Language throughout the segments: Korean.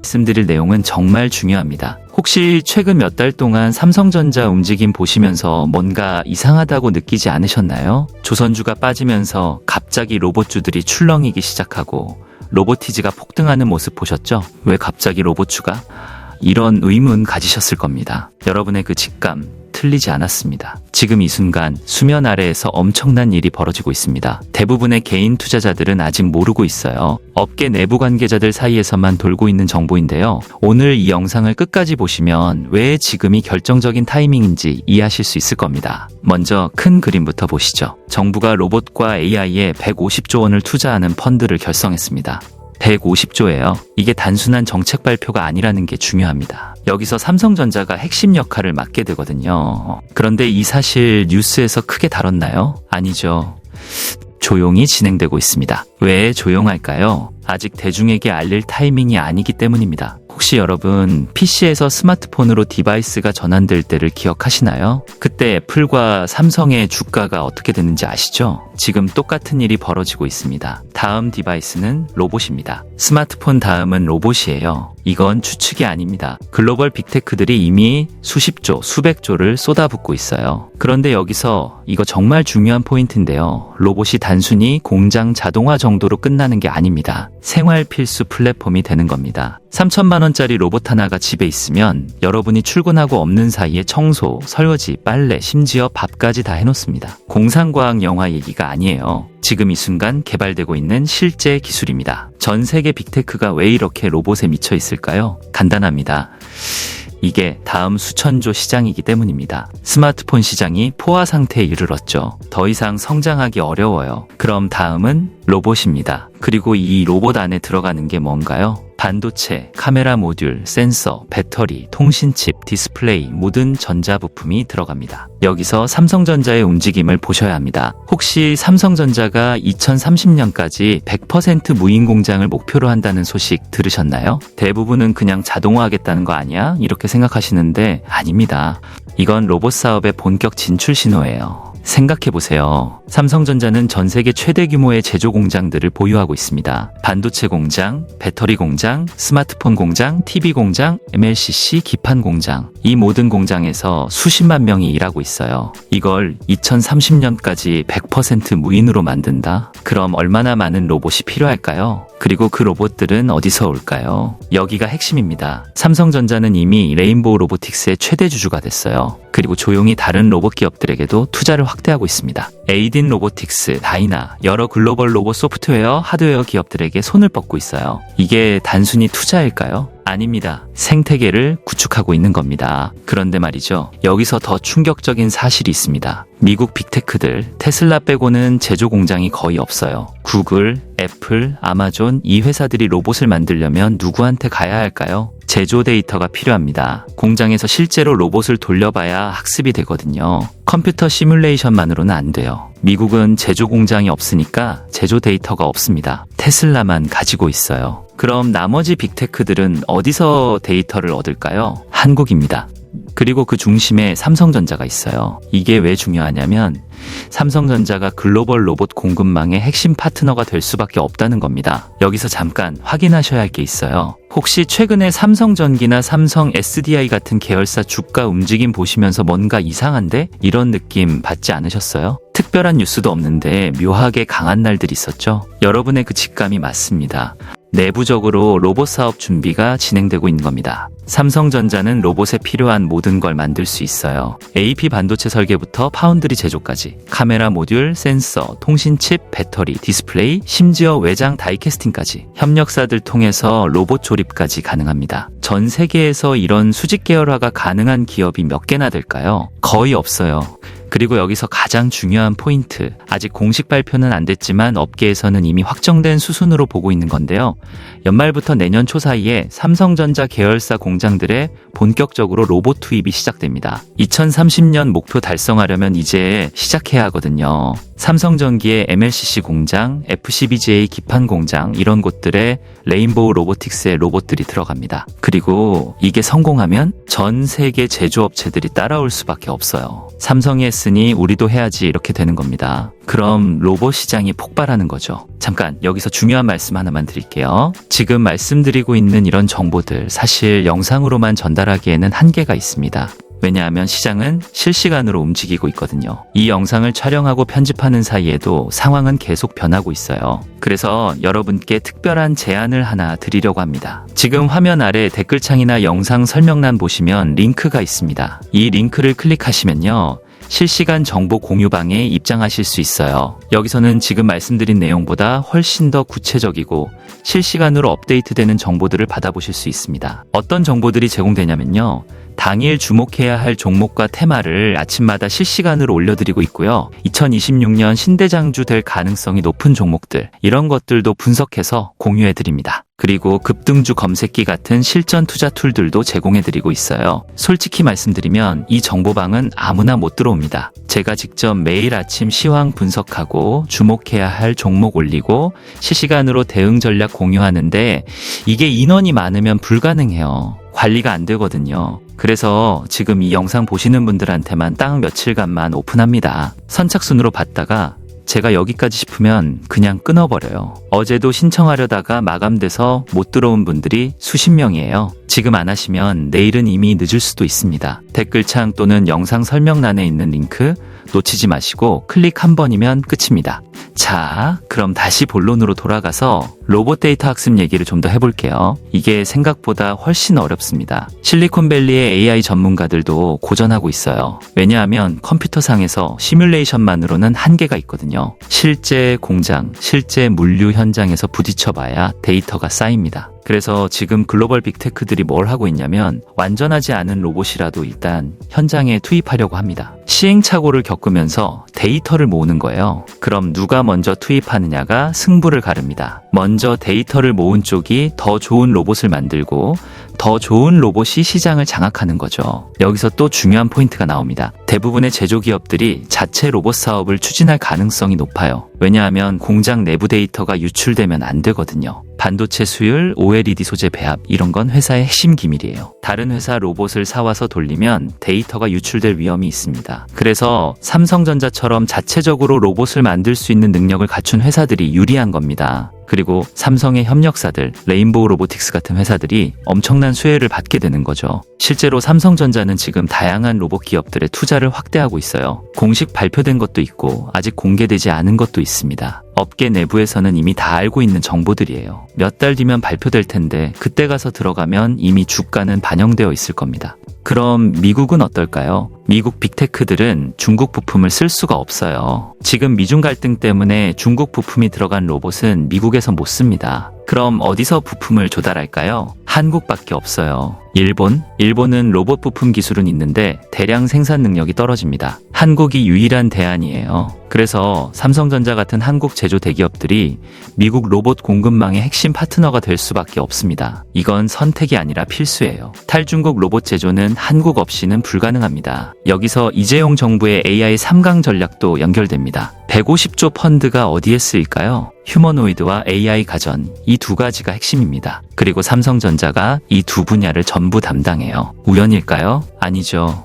말씀드릴 내용은 정말 중요합니다. 혹시 최근 몇 달 동안 삼성전자 움직임 보시면서 뭔가 이상하다고 느끼지 않으셨나요? 조선주가 빠지면서 갑자기 로봇주들이 출렁이기 시작하고 로보티즈가 폭등하는 모습 보셨죠? 왜 갑자기 로봇주가? 이런 의문 가지셨을 겁니다. 여러분의 그 직감 틀리지 않았습니다. 지금 이 순간 수면 아래에서 엄청난 일이 벌어지고 있습니다. 대부분의 개인 투자자들은 아직 모르고 있어요. 업계 내부 관계자들 사이에서만 돌고 있는 정보인데요. 오늘 이 영상을 끝까지 보시면 왜 지금이 결정적인 타이밍인지 이해하실 수 있을 겁니다. 먼저 큰 그림부터 보시죠. 정부가 로봇과 AI에 150조 원을 투자하는 펀드를 결성했습니다. 150조예요. 이게 단순한 정책 발표가 아니라는 게 중요합니다. 여기서 삼성전자가 핵심 역할을 맡게 되거든요. 그런데 이 사실 뉴스에서 크게 다뤘나요? 아니죠. 조용히 진행되고 있습니다. 왜 조용할까요? 아직 대중에게 알릴 타이밍이 아니기 때문입니다. 혹시 여러분 PC에서 스마트폰으로 디바이스가 전환될 때를 기억하시나요? 그때 애플과 삼성의 주가가 어떻게 됐는지 아시죠? 지금 똑같은 일이 벌어지고 있습니다. 다음 디바이스는 로봇입니다. 스마트폰 다음은 로봇이에요. 이건 추측이 아닙니다. 글로벌 빅테크들이 이미 수십조, 수백조를 쏟아붓고 있어요. 그런데 여기서 이거 정말 중요한 포인트인데요. 로봇이 단순히 공장 자동화 정도로 끝나는 게 아닙니다. 생활 필수 플랫폼이 되는 겁니다. 3천만 원짜리 로봇 하나가 집에 있으면 여러분이 출근하고 없는 사이에 청소, 설거지, 빨래, 심지어 밥까지 다 해놓습니다. 공상과학 영화 얘기가 아니에요. 지금 이 순간 개발되고 있는 실제 기술입니다. 전 세계 빅테크가 왜 이렇게 로봇에 미쳐 있을까요? 간단합니다. 이게 다음 수천조 시장이기 때문입니다. 스마트폰 시장이 포화 상태에 이르렀죠. 더 이상 성장하기 어려워요. 그럼 다음은 로봇입니다. 그리고 이 로봇 안에 들어가는 게 뭔가요? 반도체, 카메라 모듈, 센서, 배터리, 통신칩, 디스플레이, 모든 전자부품이 들어갑니다. 여기서 삼성전자의 움직임을 보셔야 합니다. 혹시 삼성전자가 2030년까지 100% 무인 공장을 목표로 한다는 소식 들으셨나요? 대부분은 그냥 자동화하겠다는 거 아니야? 이렇게 생각하시는데 아닙니다. 이건 로봇 사업의 본격 진출 신호예요. 생각해보세요. 삼성전자는 전 세계 최대 규모의 제조 공장들을 보유하고 있습니다. 반도체 공장, 배터리 공장, 스마트폰 공장, TV 공장, MLCC 기판 공장. 이 모든 공장에서 수십만 명이 일하고 있어요. 이걸 2030년까지 100% 무인으로 만든다? 그럼 얼마나 많은 로봇이 필요할까요? 그리고 그 로봇들은 어디서 올까요? 여기가 핵심입니다. 삼성전자는 이미 레인보우 로보틱스의 최대 주주가 됐어요. 그리고 조용히 다른 로봇 기업들에게도 투자를 확대하고 있습니다. 에이딘 로보틱스, 다이나, 여러 글로벌 로봇 소프트웨어, 하드웨어 기업들에게 손을 뻗고 있어요. 이게 단순히 투자일까요? 아닙니다. 생태계를 구축하고 있는 겁니다. 그런데 말이죠. 여기서 더 충격적인 사실이 있습니다. 미국 빅테크들, 테슬라 빼고는 제조 공장이 거의 없어요. 구글, 애플, 아마존 이 회사들이 로봇을 만들려면 누구한테 가야 할까요? 제조 데이터가 필요합니다. 공장에서 실제로 로봇을 돌려봐야 학습이 되거든요. 컴퓨터 시뮬레이션만으로는 안 돼요. 미국은 제조 공장이 없으니까 제조 데이터가 없습니다. 테슬라만 가지고 있어요. 그럼 나머지 빅테크들은 어디서 데이터를 얻을까요? 한국입니다. 그리고 그 중심에 삼성전자가 있어요. 이게 왜 중요하냐면 삼성전자가 글로벌 로봇 공급망의 핵심 파트너가 될 수밖에 없다는 겁니다. 여기서 잠깐 확인하셔야 할 게 있어요. 혹시 최근에 삼성전기나 삼성 SDI 같은 계열사 주가 움직임 보시면서 뭔가 이상한데? 이런 느낌 받지 않으셨어요? 특별한 뉴스도 없는데 묘하게 강한 날들이 있었죠? 여러분의 그 직감이 맞습니다. 내부적으로 로봇 사업 준비가 진행되고 있는 겁니다. 삼성전자는 로봇에 필요한 모든 걸 만들 수 있어요. AP 반도체 설계부터 파운드리 제조까지, 카메라 모듈, 센서, 통신칩, 배터리, 디스플레이, 심지어 외장 다이캐스팅까지 협력사들 통해서 로봇 조립까지 가능합니다. 전 세계에서 이런 수직 계열화가 가능한 기업이 몇 개나 될까요? 거의 없어요. 그리고 여기서 가장 중요한 포인트, 아직 공식 발표는 안 됐지만 업계에서는 이미 확정된 수순으로 보고 있는 건데요. 연말부터 내년 초 사이에 삼성전자 계열사 공장들의 본격적으로 로봇 투입이 시작됩니다. 2030년 목표 달성하려면 이제 시작해야 하거든요. 삼성전기의 MLCC 공장, FCBGA 기판 공장 이런 곳들에 레인보우 로보틱스의 로봇들이 들어갑니다. 그리고 이게 성공하면 전 세계 제조업체들이 따라올 수밖에 없어요. 삼성의 했으니 우리도 해야지 이렇게 되는 겁니다. 그럼 로봇 시장이 폭발하는 거죠. 잠깐 여기서 중요한 말씀 하나만 드릴게요. 지금 말씀드리고 있는 이런 정보들 사실 영상으로만 전달하기에는 한계가 있습니다. 왜냐하면 시장은 실시간으로 움직이고 있거든요. 이 영상을 촬영하고 편집하는 사이에도 상황은 계속 변하고 있어요. 그래서 여러분께 특별한 제안을 하나 드리려고 합니다. 지금 화면 아래 댓글창이나 영상 설명란 보시면 링크가 있습니다. 이 링크를 클릭하시면요. 실시간 정보 공유방에 입장하실 수 있어요. 여기서는 지금 말씀드린 내용보다 훨씬 더 구체적이고 실시간으로 업데이트되는 정보들을 받아보실 수 있습니다. 어떤 정보들이 제공되냐면요. 당일 주목해야 할 종목과 테마를 아침마다 실시간으로 올려드리고 있고요. 2026년 신대장주 될 가능성이 높은 종목들, 이런 것들도 분석해서 공유해드립니다. 그리고 급등주 검색기 같은 실전 투자 툴들도 제공해드리고 있어요. 솔직히 말씀드리면 이 정보방은 아무나 못 들어옵니다. 제가 직접 매일 아침 시황 분석하고 주목해야 할 종목 올리고 실시간으로 대응 전략 공유하는데 이게 인원이 많으면 불가능해요. 관리가 안 되거든요. 그래서 지금 이 영상 보시는 분들한테만 딱 며칠간만 오픈합니다. 선착순으로 받다가 제가 여기까지 싶으면 그냥 끊어버려요. 어제도 신청하려다가 마감돼서 못 들어온 분들이 수십 명이에요. 지금 안 하시면 내일은 이미 늦을 수도 있습니다. 댓글창 또는 영상 설명란에 있는 링크 놓치지 마시고 클릭 한 번이면 끝입니다. 자, 그럼 다시 본론으로 돌아가서 로봇 데이터 학습 얘기를 좀 더 해볼게요. 이게 생각보다 훨씬 어렵습니다. 실리콘밸리의 AI 전문가들도 고전하고 있어요. 왜냐하면 컴퓨터상에서 시뮬레이션만으로는 한계가 있거든요. 실제 공장, 실제 물류 현장에서 부딪혀봐야 데이터가 쌓입니다. 그래서 지금 글로벌 빅테크들이 뭘 하고 있냐면 완전하지 않은 로봇이라도 일단 현장에 투입하려고 합니다. 시행착오를 겪으면서 데이터를 모으는 거예요. 그럼 누가 먼저 투입하느냐가 승부를 가릅니다. 먼저 데이터를 모은 쪽이 더 좋은 로봇을 만들고 더 좋은 로봇이 시장을 장악하는 거죠. 여기서 또 중요한 포인트가 나옵니다. 대부분의 제조기업들이 자체 로봇 사업을 추진할 가능성이 높아요. 왜냐하면 공장 내부 데이터가 유출되면 안 되거든요. 반도체 수율, OLED 소재 배합 이런 건 회사의 핵심 기밀이에요. 다른 회사 로봇을 사와서 돌리면 데이터가 유출될 위험이 있습니다. 그래서 삼성전자처럼 자체적으로 로봇을 만들 수 있는 능력을 갖춘 회사들이 유리한 겁니다. 그리고 삼성의 협력사들, 레인보우 로보틱스 같은 회사들이 엄청난 수혜를 받게 되는 거죠. 실제로 삼성전자는 지금 다양한 로봇 기업들의 투자를 확대하고 있어요. 공식 발표된 것도 있고 아직 공개되지 않은 것도 있습니다. 업계 내부에서는 이미 다 알고 있는 정보들이에요. 몇 달 뒤면 발표될 텐데 그때 가서 들어가면 이미 주가는 반영되어 있을 겁니다. 그럼 미국은 어떨까요? 미국 빅테크들은 중국 부품을 쓸 수가 없어요. 지금 미중 갈등 때문에 중국 부품이 들어간 로봇은 미국에서 못 씁니다. 그럼 어디서 부품을 조달할까요? 한국밖에 없어요. 일본은 로봇 부품 기술은 있는데 대량 생산 능력이 떨어집니다. 한국이 유일한 대안이에요. 그래서 삼성전자 같은 한국 제조 대기업들이 미국 로봇 공급망의 핵심 파트너가 될 수밖에 없습니다. 이건 선택이 아니라 필수예요. 탈중국 로봇 제조는 한국 없이는 불가능합니다. 여기서 이재용 정부의 AI 3강 전략도 연결됩니다. 150조 펀드가 어디에 쓰일까요? 휴머노이드와 AI 가전, 이 두 가지가 핵심입니다. 그리고 삼성전자가 이 두 분야를 전부 담당해요. 우연일까요? 아니죠.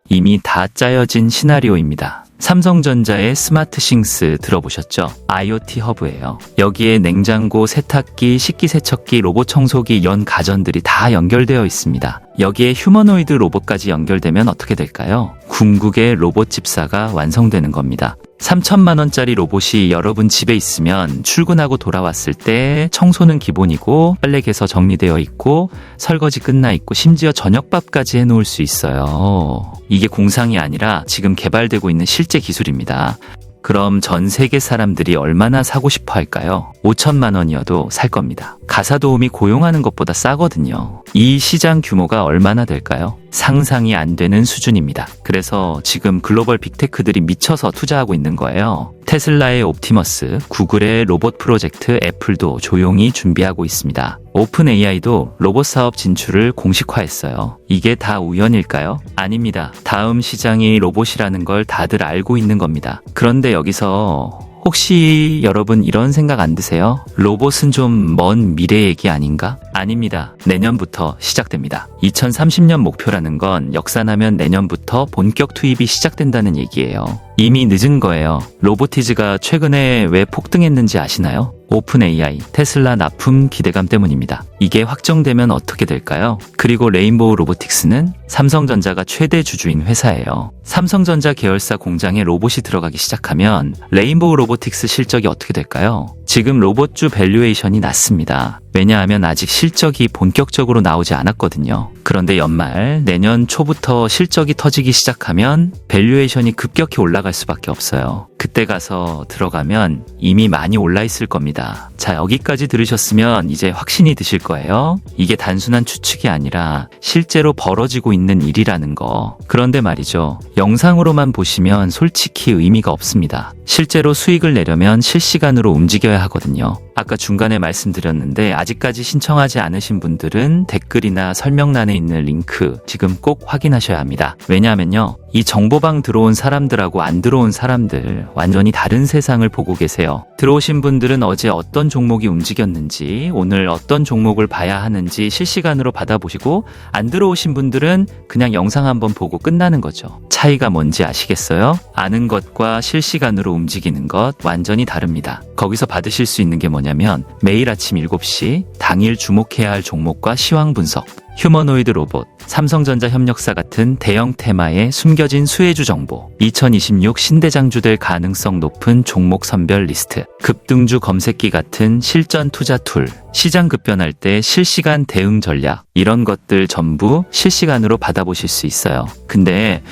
이미 다 짜여진 시나리오입니다. 삼성전자의 스마트싱스 들어보셨죠? IoT 허브예요. 여기에 냉장고, 세탁기, 식기세척기, 로봇 청소기, 연 가전들이 다 연결되어 있습니다. 여기에 휴머노이드 로봇까지 연결되면 어떻게 될까요? 궁극의 로봇 집사가 완성되는 겁니다. 3천만 원짜리 로봇이 여러분 집에 있으면 출근하고 돌아왔을 때 청소는 기본이고 빨래 개서 정리되어 있고 설거지 끝나 있고 심지어 저녁밥까지 해놓을 수 있어요. 이게 공상이 아니라 지금 개발되고 있는 실제 기술입니다. 그럼 전 세계 사람들이 얼마나 사고 싶어 할까요? 5천만 원이어도 살 겁니다. 가사도우미 고용하는 것보다 싸거든요. 이 시장 규모가 얼마나 될까요? 상상이 안 되는 수준입니다. 그래서 지금 글로벌 빅테크들이 미쳐서 투자하고 있는 거예요. 테슬라의 옵티머스, 구글의 로봇 프로젝트, 애플도 조용히 준비하고 있습니다. 오픈 AI도 로봇 사업 진출을 공식화했어요. 이게 다 우연일까요? 아닙니다. 다음 시장이 로봇이라는 걸 다들 알고 있는 겁니다. 그런데 여기서 혹시 여러분 이런 생각 안 드세요? 로봇은 좀 먼 미래 얘기 아닌가? 아닙니다. 내년부터 시작됩니다. 2030년 목표라는 건 역산하면 내년부터 본격 투입이 시작된다는 얘기예요. 이미 늦은 거예요. 로보티즈가 최근에 왜 폭등했는지 아시나요? 오픈 AI, 테슬라 납품 기대감 때문입니다. 이게 확정되면 어떻게 될까요? 그리고 레인보우 로보틱스는 삼성전자가 최대 주주인 회사예요. 삼성전자 계열사 공장에 로봇이 들어가기 시작하면 레인보우 로보틱스 실적이 어떻게 될까요? 지금 로봇주 밸류에이션이 낮습니다. 왜냐하면 아직 실적이 본격적으로 나오지 않았거든요. 그런데 연말, 내년 초부터 실적이 터지기 시작하면 밸류에이션이 급격히 올라갈 수밖에 없어요. 그때 가서 들어가면 이미 많이 올라 있을 겁니다. 자, 여기까지 들으셨으면 이제 확신이 드실 거예요. 이게 단순한 추측이 아니라 실제로 벌어지고 있는 일이라는 거. 그런데 말이죠. 영상으로만 보시면 솔직히 의미가 없습니다. 실제로 수익을 내려면 실시간으로 움직여야 하거든요. 아까 중간에 말씀드렸는데 아직까지 신청하지 않으신 분들은 댓글이나 설명란에 있는 링크 지금 꼭 확인하셔야 합니다. 왜냐하면요. 이 정보방 들어온 사람들하고 안 들어온 사람들 완전히 다른 세상을 보고 계세요. 들어오신 분들은 어제 어떤 종목이 움직였는지 오늘 어떤 종목을 봐야 하는지 실시간으로 받아보시고 안 들어오신 분들은 그냥 영상 한번 보고 끝나는 거죠. 차이가 뭔지 아시겠어요? 아는 것과 실시간으로 움직이는 것 완전히 다릅니다. 거기서 받으실 수 있는 게 뭐냐면 매일 아침 7시 당일 주목해야 할 종목과 시황 분석, 휴머노이드 로봇, 삼성전자 협력사 같은 대형 테마의 숨겨진 수혜주 정보, 2026 신대장주 될 가능성 높은 종목 선별 리스트, 급등주 검색기 같은 실전 투자 툴, 시장 급변할 때 실시간 대응 전략, 이런 것들 전부 실시간으로 받아보실 수 있어요. 근데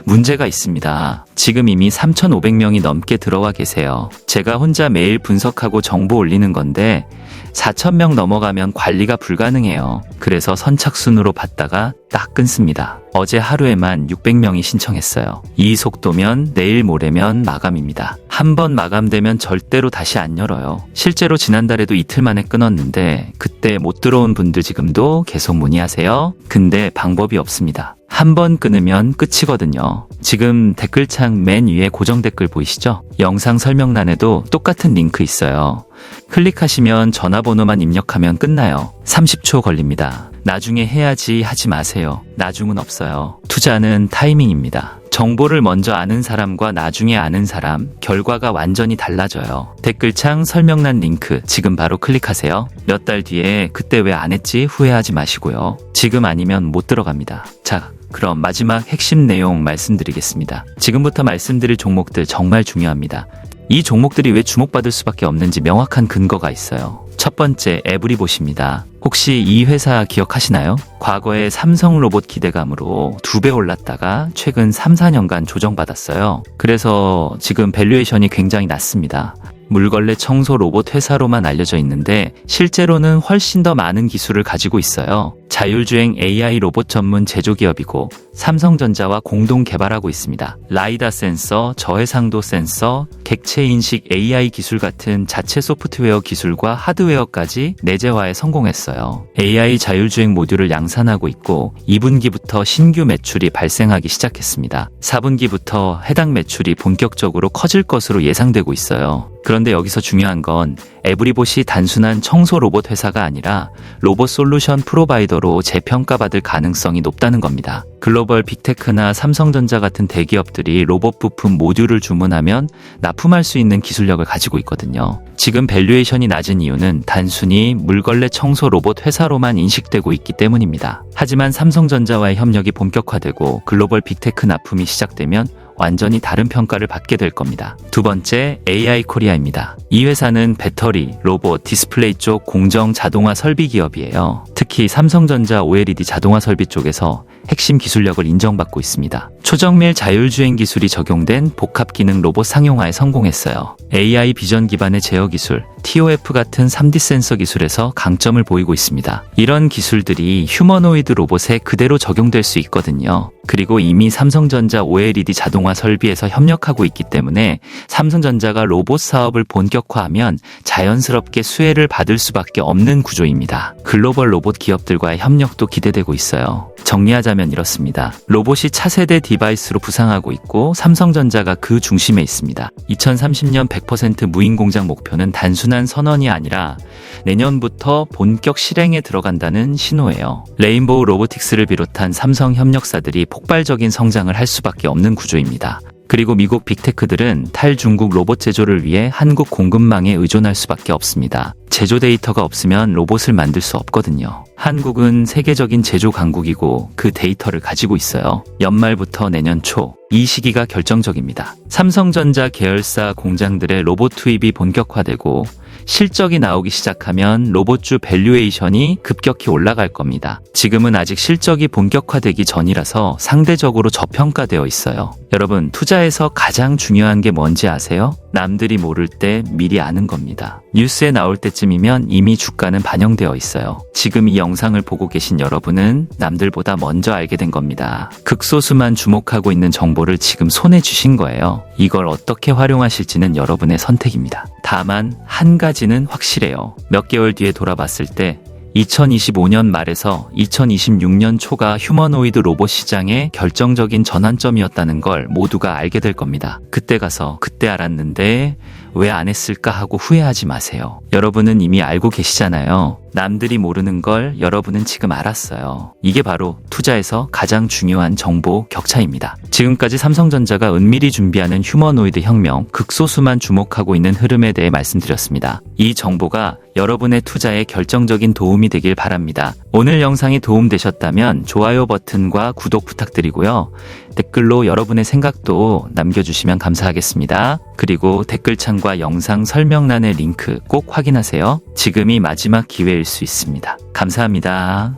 문제가 있습니다. 지금 이미 3,500명이 넘게 들어와 계세요. 제가 혼자 매일 분석하고 정보 올리는 건데 4,000명 넘어가면 관리가 불가능해요. 그래서 선착순으로 받다가 딱 끊습니다. 어제 하루에만 600명이 신청했어요. 이 속도면 내일 모레면 마감입니다. 한번 마감되면 절대로 다시 안 열어요. 실제로 지난달에도 이틀 만에 끊었는데 그때 못 들어온 분들 지금도 계속 문의하세요. 근데 방법이 없습니다. 한번 끊으면 끝이거든요. 지금 댓글창 맨 위에 고정 댓글 보이시죠? 영상 설명란에도 똑같은 링크 있어요. 클릭하시면 전화번호만 입력하면 끝나요. 30초 걸립니다. 나중에 해야지 하지 마세요. 나중은 없어요. 투자는 타이밍입니다. 정보를 먼저 아는 사람과 나중에 아는 사람, 결과가 완전히 달라져요. 댓글창 설명란 링크 지금 바로 클릭하세요. 몇 달 뒤에 그때 왜 안 했지 후회하지 마시고요. 지금 아니면 못 들어갑니다. 자, 그럼 마지막 핵심 내용 말씀드리겠습니다. 지금부터 말씀드릴 종목들 정말 중요합니다. 이 종목들이 왜 주목받을 수밖에 없는지 명확한 근거가 있어요. 첫 번째, 에브리봇입니다. 혹시 이 회사 기억하시나요? 과거에 삼성 로봇 기대감으로 2배 올랐다가 최근 3, 4년간 조정받았어요. 그래서 지금 밸류에이션이 굉장히 낮습니다. 물걸레 청소 로봇 회사로만 알려져 있는데 실제로는 훨씬 더 많은 기술을 가지고 있어요. 자율주행 AI 로봇 전문 제조기업이고 삼성전자와 공동 개발하고 있습니다. 라이다 센서, 저해상도 센서, 객체 인식 AI 기술 같은 자체 소프트웨어 기술과 하드웨어까지 내재화에 성공했어요. AI 자율주행 모듈을 양산하고 있고 2분기부터 신규 매출이 발생하기 시작했습니다. 4분기부터 해당 매출이 본격적으로 커질 것으로 예상되고 있어요. 그런데 여기서 중요한 건 에브리봇이 단순한 청소 로봇 회사가 아니라 로봇 솔루션 프로바이더로 재평가받을 가능성이 높다는 겁니다. 글로벌 빅테크나 삼성전자 같은 대기업들이 로봇 부품 모듈을 주문하면 납품할 수 있는 기술력을 가지고 있거든요. 지금 밸류에이션이 낮은 이유는 단순히 물걸레 청소 로봇 회사로만 인식되고 있기 때문입니다. 하지만 삼성전자와의 협력이 본격화되고 글로벌 빅테크 납품이 시작되면 완전히 다른 평가를 받게 될 겁니다. 두 번째, AI 코리아입니다. 이 회사는 배터리, 로봇, 디스플레이 쪽 공정 자동화 설비 기업이에요. 특히 삼성전자 OLED 자동화 설비 쪽에서 핵심 기술력을 인정받고 있습니다. 초정밀 자율주행 기술이 적용된 복합 기능 로봇 상용화에 성공했어요. AI 비전 기반의 제어 기술, TOF 같은 3D 센서 기술에서 강점을 보이고 있습니다. 이런 기술들이 휴머노이드 로봇에 그대로 적용될 수 있거든요. 그리고 이미 삼성전자 OLED 자동화 설비에서 협력하고 있기 때문에 삼성전자가 로봇 사업을 본격화하면 자연스럽게 수혜를 받을 수밖에 없는 구조입니다. 글로벌 로봇 기업들과의 협력도 기대되고 있어요. 정리하자면 이렇습니다. 로봇이 차세대 디바이스로 부상하고 있고 삼성전자가 그 중심에 있습니다. 2030년 100% 무인 공장 목표는 단순한 선언이 아니라 내년부터 본격 실행에 들어간다는 신호예요. 레인보우 로보틱스를 비롯한 삼성 협력사들이 폭발적인 성장을 할 수밖에 없는 구조입니다. 그리고 미국 빅테크들은 탈중국 로봇 제조를 위해 한국 공급망에 의존할 수밖에 없습니다. 제조 데이터가 없으면 로봇을 만들 수 없거든요. 한국은 세계적인 제조 강국이고 그 데이터를 가지고 있어요. 연말부터 내년 초, 이 시기가 결정적입니다. 삼성전자 계열사 공장들의 로봇 투입이 본격화되고 실적이 나오기 시작하면 로봇주 밸류에이션이 급격히 올라갈 겁니다. 지금은 아직 실적이 본격화되기 전이라서 상대적으로 저평가되어 있어요. 여러분, 투자에서 가장 중요한 게 뭔지 아세요? 남들이 모를 때 미리 아는 겁니다. 뉴스에 나올 때쯤이면 이미 주가는 반영되어 있어요. 지금 이 영상을 보고 계신 여러분은 남들보다 먼저 알게 된 겁니다. 극소수만 주목하고 있는 정보를 지금 손에 쥐신 거예요. 이걸 어떻게 활용하실지는 여러분의 선택입니다. 다만 한 가지는 확실해요. 몇 개월 뒤에 돌아봤을 때 2025년 말에서 2026년 초가 휴머노이드 로봇 시장의 결정적인 전환점이었다는 걸 모두가 알게 될 겁니다. 그때 가서 그때 알았는데 왜 안 했을까 하고 후회하지 마세요. 여러분은 이미 알고 계시잖아요. 남들이 모르는 걸 여러분은 지금 알았어요. 이게 바로 투자에서 가장 중요한 정보 격차입니다. 지금까지 삼성전자가 은밀히 준비하는 휴머노이드 혁명, 극소수만 주목하고 있는 흐름에 대해 말씀드렸습니다. 이 정보가 여러분의 투자에 결정적인 도움이 되길 바랍니다. 오늘 영상이 도움되셨다면 좋아요 버튼과 구독 부탁드리고요. 댓글로 여러분의 생각도 남겨주시면 감사하겠습니다. 그리고 댓글창과 영상 설명란의 링크 꼭 확인하세요. 지금이 마지막 기회일 수 있습니다. 감사합니다.